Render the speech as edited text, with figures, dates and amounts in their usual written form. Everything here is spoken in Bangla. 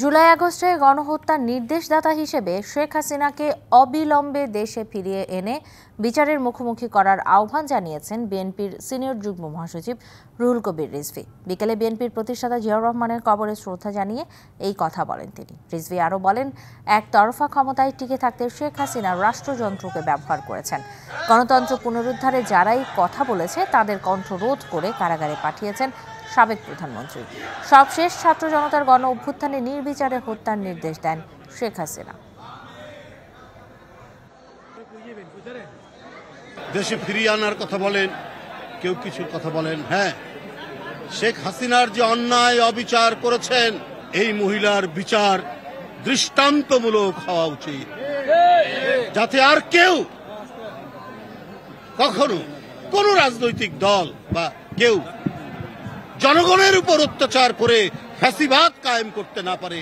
জুলাই আগস্টে গণহত্যার নির্দেশদাতা হিসেবে শেখ হাসিনাকে অবিলম্বে দেশে ফিরিয়ে এনে বিচারের মুখোমুখি করার আহ্বান জানিয়েছেন বিএনপির সিনিয়র যুগ্ম মহাসচিব রুহুল কবির রিজভী। বিকেলে বিএনপির প্রতিষ্ঠাতা জিয়াউর রহমানের কবরে শ্রদ্ধা জানিয়ে এই কথা বলেন তিনি। রিজভী আরও বলেন, একতরফা ক্ষমতায় টিকে থাকতে শেখ হাসিনা রাষ্ট্রযন্ত্রকে ব্যবহার করেছেন। গণতন্ত্র পুনরুদ্ধারে যারাই কথা বলেছে তাদের কণ্ঠ রোধ করে কারাগারে পাঠিয়েছেন সাবেক প্রধানমন্ত্রী। সবশেষ ছাত্র জনতার গণ অভ্যুত্থানে নির্বিচারে হত্যার নির্দেশ দেন শেখ হাসিনা। দেশে ফিরিয়ে আনার কথা বলেন, কেউ কিছু কথা বলেন। হ্যাঁ, শেখ হাসিনার যে অন্যায় অবিচার করেছেন, এই মহিলার বিচার দৃষ্টান্তমূলক হওয়া উচিত, যাতে আর কেউ কখনো কোন রাজনৈতিক দল বা কেউ জনগণের উপর অত্যাচার করে ফ্যাসিবাদ কায়েম করতে না পারে।